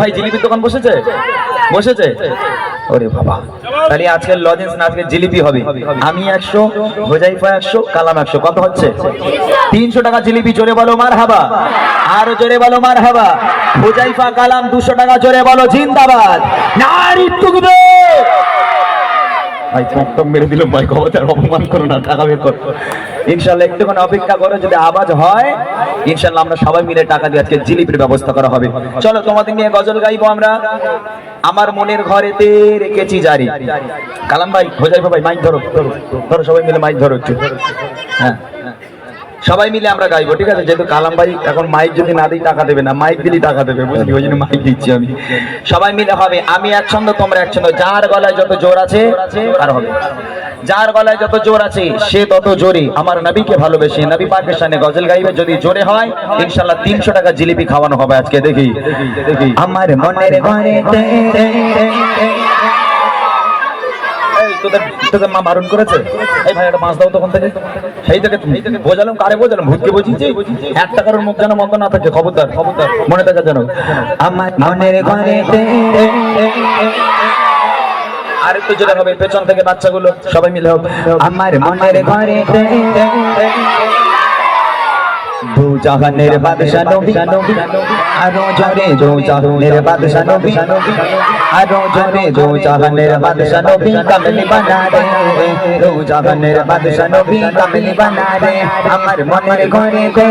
ভাই জিলিপির দোকান বসেছে বসেছে ওরে বাবা তাহলে আজকের লজেন্স না আজকে জিলিপি হবে আমি 100 হোজাইফা 100 কালাম 100 কত হচ্ছে 300 টাকা জিলিপি জোরে বলো মারহাবা আর জোরে বলো মারহাবা হোজাইফা কালাম 200 টাকা জোরে বলো জিন্দাবাদ নারী তাকবীর ভাই টকটক মেরে দিল ভাই ক্ষমতার অপমান করো না টাকা বের করো ইনশাআল্লাহ একটুখানি অপেক্ষা করো যদি আওয়াজ হয় ইনশাআল্লাহ আমরা সবাই মিলে টাকা দিয়ে আজকে জিলিপির ব্যবস্থা করা হবে চলো তোমাদের নিয়ে গজল গাইবো আমরা আমার মনের ঘরেতে রেখেছি জারি কালাম ভাই হোজাইফা ভাই মাইক ধরো ধরো সবাই মিলে মাইক ধরো একটু হ্যাঁ সবাই মিলে আমরা গাইবো ঠিক আছে যেহেতু কালাম ভাই এখন মাইক যদি না দিই টাকা দেবে না মাইক দিলেই টাকা দেবে বুঝলি ওই জন্য মাইক দিচ্ছি আমি সবাই মিলে হবে আমি এক ছন্দ তোমরা এক ছন্দ যার গলায় যত জোর আছে আর হবে যার গলায় যত জোর আছে সে তত জোরে আমার নবীকে ভালোবেসে নবী পাকের শানে গজল গাইবে যদি জোরে হয় ইনশাআল্লাহ 300 টাকা জিলিপি খাওয়ানো হবে আজকে দেখি দেখি আমার মনের ঘরেতে তোদের মা বারণ করেছে এই ভাই একটা মাছ দাও তখন থেকে সেই থেকে তুমি বোঝালাম কারে বোঝালাম ভূতকে বুঝিয়েছি 1 টাকার মুখ যেন মন্দ না থাকে খবরদার খবরদার মনে থাকে যেন আমার মনের ঘরেতে আর একটু জোরে হবে পেছন থেকে বাচ্চাগুলো সবাই মিলে হবে আমার মনের ঘরেতে দু জাহানের বাদশা নবী আরো জোরে দু জাহানের বাদশা নবী আরো জোরে দু জাহানের বাদশা নবী কামলি বানা রে দু জাহানের বাদশা নবী কামলি বানা রে আমার মনের ঘরেতে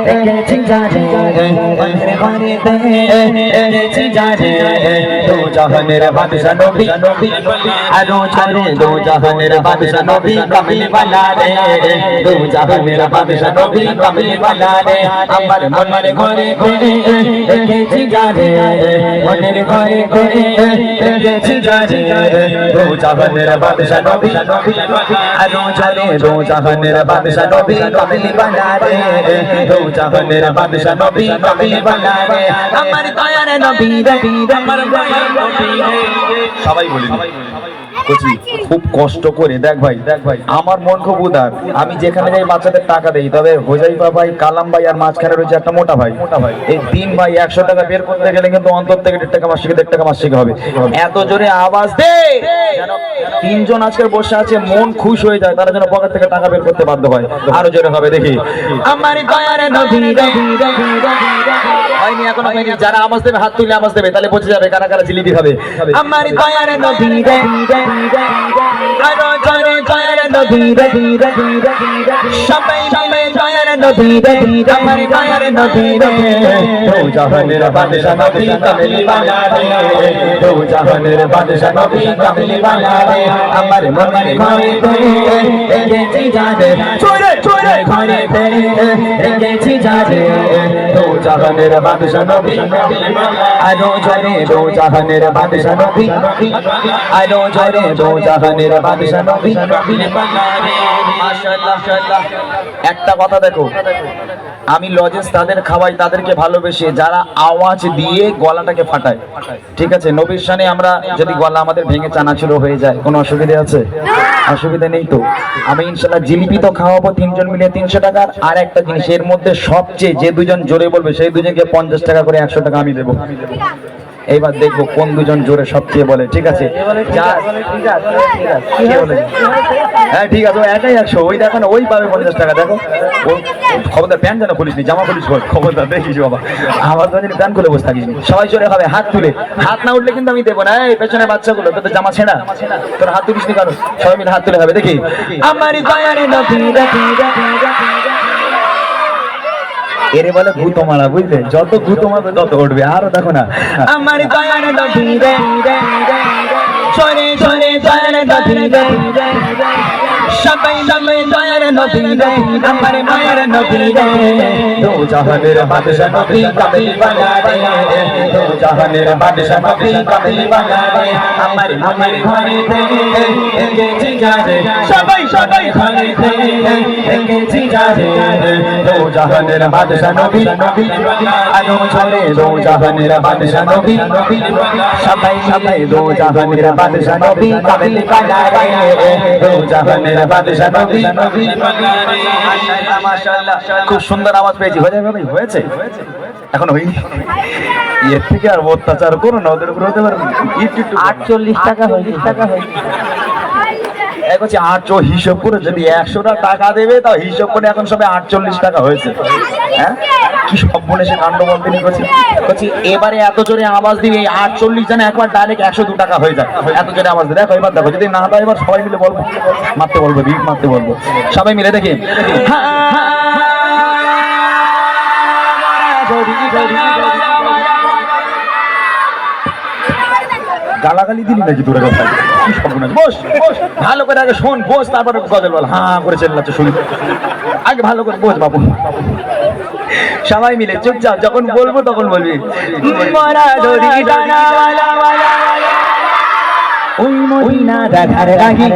রেখেছি জারি মনের ঘরেতে রেখেছি জারি দু জাহানের বাদশা নবী আরো জোরে দু জাহানের বাদশা নবী কামলি বানা রে দু জাহানের বাদশা নবী কামলি বানা রে আমার মনের ঘরেতে রেখেছি জারি মনের ঘরেতে রেখেছি জারি দু জাহানের বাদশা নবী আরো জোরে দু জাহানের বাদশা নবী কামলি বানা রে দু জাহানের বাদশা নবী কামলি বানা রে আমার দয়ার নবী রে আমার দয়ার নবী রে সবাই বলি খুব কষ্ট করে দেখ ভাই আমার মন খুব উদার আমি যেখানে যাই বাচ্চাদের টাকা দেই তবে হোজাইফা ভাই কালাম ভাই আর মাঝখানে রয়েছে একটা মোটা ভাই এই 3 ভাই 100 টাকা বের করতে গেলে কিন্তু অন্তর থেকে 1.5 টাকা মাসিকে 1.5 টাকা মাসিকে হবে এত জোরে আওয়াজ দে যেন 3 জন আজকে বসে আছে মন খুশ হয়ে যায় তারা যেন পকেট থেকে টাকা বের করতে বাধ্য হয় আরো জোরে হবে দেখি আমার দয়ার নবী হয়নি এখনো হয়নি যারা আওয়াজ দেবে হাত তুলে আওয়াজ দেবে তাহলে পৌঁছে যাবে কারা কারা জিলিপি খাবে আমার দয়ার নবী আরো জোরে দয়ার নবী সবাই সবাই দয়ার নবী আমার দয়ার নবী দু জাহানের বাদশা নবী কামলি বানা রে দু জাহানের বাদশা নবী কামলি বানা রে আমার মনের ঘরেতে রেখেছি জারি জোরে জোরে ঘরেতে রেখেছি জারি দু জাহানের বাদশা নবী আরো জোরে দু জাহানের বাদশা নবী আরো জোরে দু জাহানের বাদশা নবী মাশাআল্লাহ মাশাআল্লাহ একটা কথা দেখো আমি লজেন্স তাদের খাওয়াই তাদেরকে ভালোবেসে যারা আওয়াজ দিয়ে গলাটাকে ফাটায় ঠিক আছে নবীর শানে আমরা যদি গলা আমাদের ভেঙে চানাচুর হয়ে যায় কোনো অসুবিধা আছে অসুবিধা নেই তো আমি ইনশাআল্লাহ জিলিপি তো খাওয়াবো 3 জন মিলে 300 টাকার আর একটা জিনিস এর মধ্যে সবচেয়ে যে দুজন জোরে বলবে সেই দুজনকে 50 টাকা করে 100 টাকা আমি দেবো এইবার দেখবো কোন দুজন জোরে সবচেয়ে বলে ঠিক আছে হ্যাঁ ঠিক আছে একাই 100 ওই দেখো না ওই পাবে 50 টাকা দেখো খবরদার প্যান্ট যেন খুলিস নি জামা খুলিস খবরদার দেখিস বাবা আমার তো প্যান্ট খুলে বসে থাকিস সবাই জোরে হবে হাত তুলে হাত না উঠলে কিন্তু আমি দেবো না এই পেছনে বাচ্চাগুলো তোদের জামা ছেঁড়া তোর হাত তুলিস নি কারণ সবাই মিলে হাত তুলে হবে দেখি আমার দয়ার নবী এরে বলে ভূত মারা বুঝলে যত ভূত মারবে তত উঠবে আর দেখো না আমার দয়ার নবী চলে চলে দয়ার নবী সবাই সবাই দয়ার নবী আমার মায়ের নবী দু জাহানের বাদশা নবী কামলি বানা রে দু জাহানের বাদশা নবী কামলি বানা রে আমার মনের ঘরেতে রেখেছি জারি সবাই সবাই ঘরেতে রেখেছি জারি দু জাহানের বাদশা নবী আরো জোরে দু জাহানের বাদশা নবী সবাই সবাই দু জাহানের বাদশা নবী কামলি বানা রে দু জাহানের বাদশা নবী মাশাআল্লাহ মাশাআল্লাহ খুব সুন্দর আওয়াজ পেয়েছি হয়েছে এখন হয়নি, এর থেকে আর অত্যাচার করো না, ওদের উপর হতে পারে 48 টাকা হয়েছে, হিসাব করে যদি 100টা টাকা দেবে তাও হিসাব করে এখন সবে 48 টাকা হয়েছে। হ্যাঁ কি সব বলে সে কাণ্ড বলতে নি করছি, এবারে এত জোরে আওয়াজ দিবে 48 জানে একবার ডাইরেক্ট 102 টাকা হয়ে যায়, এত জোরে আওয়াজ দিয়ে। দেখো এবার দেখো, যদি না দেয় এবার সবাই মিলে বলবো, মারতে বলবো, ভিড় মারতে বলবো, সবাই মিলে দেখি। গালাগালি দিলি নাকি তোর কথা? কি সর্বনাশ! বস ভালো করে আগে শোন, বস, তারপরে গজল বল। হ্যাঁ করে চেল্লাচ্ছে, শুনি আগে ভালো করে বস বাবু। সবাই মিলে চুপচাপ, যখন বলবো তখন বলবি। ওই মদিনা দেখার রাগি,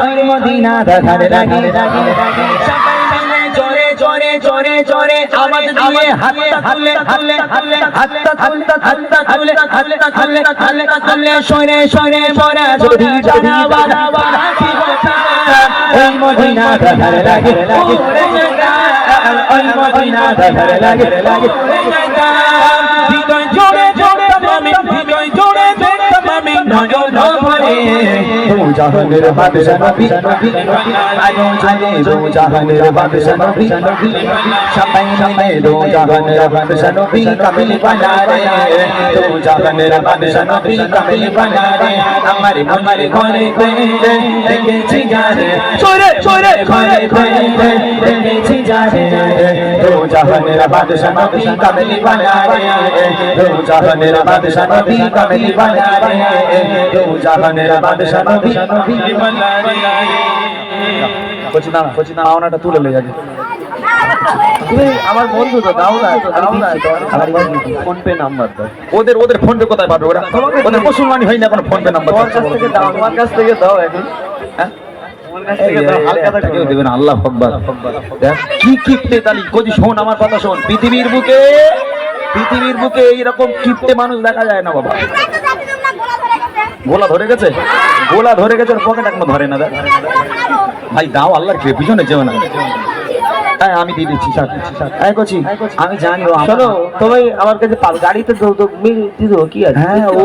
ওই মদিনা দেখার রাগি, জোরে জোরে জোরে জোরে আওয়াজ দিয়ে হাতটা তুলে হাতটা তুলে হাতটা তুলতে হাতটা তুলে হাতটা তুলে হাতটা তুলে সরে সরে পড়া যদি জানাবালা কি কথা। ওই মদিনা দেখার লাগে ওই মদিনা দেখার লাগে হৃদয় জোরে জোরে আমি হৃদয় জোরে দেখতাম আমি নয়ন ভরে। দু জাহানের বাদশা নবী, আলো জ্বলে দু জাহানের বাদশা নবী, সবাই মিলে দু জাহানের বাদশা নবী কামিল বানা রে। দু জাহানের বাদশা নবী কামিল বানা রে। আমার মনের ঘরে ঘরে দেখেছি যারে, চোরে চোরে ঘরে ঘরে দেখেছি যারে। দু জাহানের বাদশা নবী কামিল বানা রে। দু জাহানের বাদশা নবী কামিল বানা রে। দু জাহানের বাদশা নবী কামিল বানা রে। কচি না আওনাটা তুলে লই আগে। আমার বন্ধু তো দাও না, ফোন পে নাম্বার দাও। ওদের ফোন পে কোথায় পাবে ওরা? ওদের মুসলমানি হয় না, কোনো ফোন পে নাম্বার তোমার কাছ থেকে দাও, আমার কাছ থেকে দাও এখন। হ্যাঁ আল্লাহ আকবার। কি কিপটে তালি কচি, শোন আমার কথা শোন, পৃথিবীর বুকে এইরকম কিপটে মানুষ দেখা যায় না বাবা। গোলা ধরে গেছে, গোলা ধরে গেছে, ওর পকেট এখনো ধরে না। ভাই দাও, আল্লাহর খেয়ে পিছনে যেও না। হ্যাঁ আমি দিয়ে দিচ্ছি, আমি জানি। শোনো তোমায় আমার কাছে গাড়িতে কি আছে? হ্যাঁ ও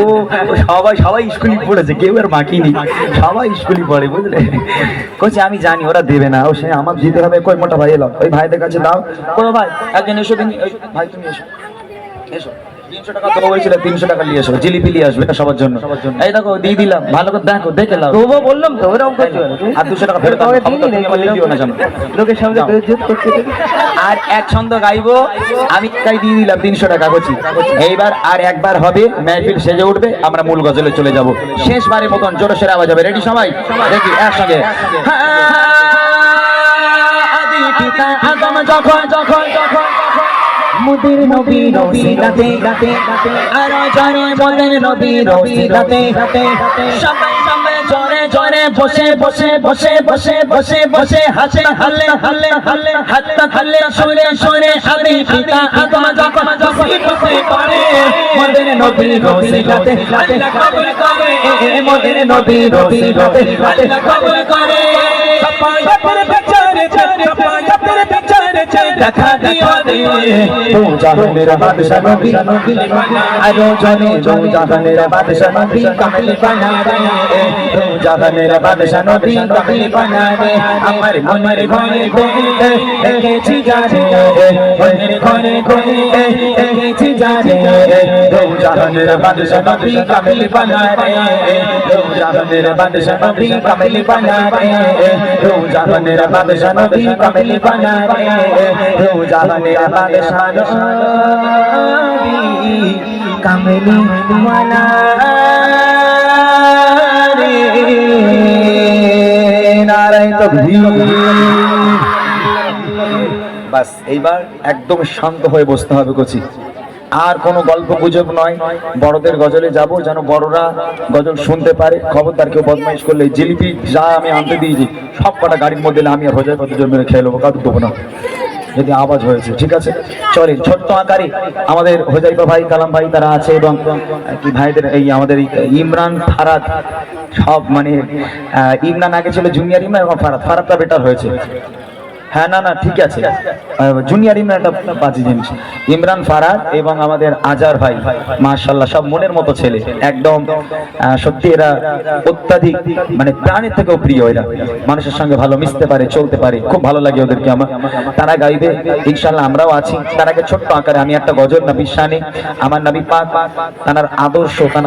সবাই স্কুলে পড়েছে, কেউ আর বাকি নেই, সবাই স্কুলে পড়ে বুঝলে। কচি আমি জানি ওরা দেবে না, ও সে আমার দিতে হবে। কই মোটা ভাই এলো, ওই ভাইদের কাছে দাও। কোনো ভাই একজন এসো দিন, ভাই তুমি এসো এসো। 300 টাকা দেবো বলছিল, 300 টাকা নিয়ে এসো, জিলিপি নিয়ে আসবে সবার জন্য। এই দেখো দিয়ে দিলাম, ভালো করে দেখো, দেখে নাও। তবু বললাম তো ওরকম করতে হবে। আর 200 টাকা ফেরত দাও, দিও না জানো লোকের সামনে বেইজ্জত করতে। আর এক ছন্দ গাইবো আমি, তাই দিয়ে দিলাম 300 টাকা কচি। এইবার আর একবার হবে, মেহফিল সেজে উঠবে, আমরা মূল গজলে চলে যাব। শেষবারের মতন জোরে সোরে আওয়াজ হবে। রেডি সবাই? দেখি একসঙ্গে। আদি পিতা আদম যখন যখন যখন মুদির নবী রসিলাতে আর জানে বলেন নবী রসিলাতে। সবাই সবাই জোরে জোরে বসে বসে বসে বসে বসে বসে হাসে হালে হালে হালে হাতটা হালে সরে সরে আদি পিতা আদম যখন যখন বসে পড়ে মুদির নবী রসিলাতে আল্লাহ কবুল করে। মুদির নবী রসিলাতে আল্লাহ কবুল করে। সবাই সবার বিচারে সবাই সবার বিচারে দেখা দিও দে। দু জাহানের বাদশা নবী আরো জানে, দু জাহানের বাদশা নবী কামিল বানা রে। দু জাহানের বাদশা নবী কামিল বানা রে। আমার মনের ঘরে ঘরে দেখেছি যারে, মনের ঘরে ঘরে দেখেছি যারে। দু জাহানের বাদশা নবী কামিল বানা রে। দু জাহানের বাদশা নবী কামিল বানা রে। দু জাহানের বাদশা নবী কামিল বানা রে। দু জাহানের বাদশা নবী কামিল বানা রে। নারায়ে তাকবীর। বাস এইবার একদম শান্ত হয়ে বসতে হবে কচি, আর কোনো গল্প গুজব নয়। বড়দের গজলে যাব, যেন বড়রা গজল শুনতে পারে। খবরদার কেউ বদমাইশ করলে জিলিপি যা আমি আনতে দিয়েছি সব কটা গাড়ির মধ্যে আমি আর হোজাই কত জন্য খেয়ে নেবো, কাউকে দেবো না যদি আওয়াজ হয়েছে। ঠিক আছে চলেন, ছোট্ট আকারে আমাদের হোজাইফা ভাই, কালাম ভাই তারা আছে, এবং কি ভাইদের এই আমাদের ইমরান ফারাদ সব, মানে ইমরান আগে ছিল জুনিয়র ইমরান, এবং ফারাদটা বেটার হয়েছে। হ্যাঁ না না ঠিক আছে, জুনিয়র ইমরান একটা বাজে জিনিস, ইমরান ফারাদ এবং আমাদের আজার ভাই মাশাআল্লাহ সব মনের মতো ছেলে একদম, সত্যি এরা অত্যাধিক মানে প্রাণের থেকেও প্রিয়, এরা মানুষের সঙ্গে ভালো মিশতে পারে, চলতে পারে, খুব ভালো লাগে ওদেরকে আমার। তারা গাইবে ইনশাআল্লাহ, আমরাও আছি। তার আগে ছোট্ট আকারে আমি একটা গজল নবীর শানে, আমার নবী পাক তার আদর্শ, তার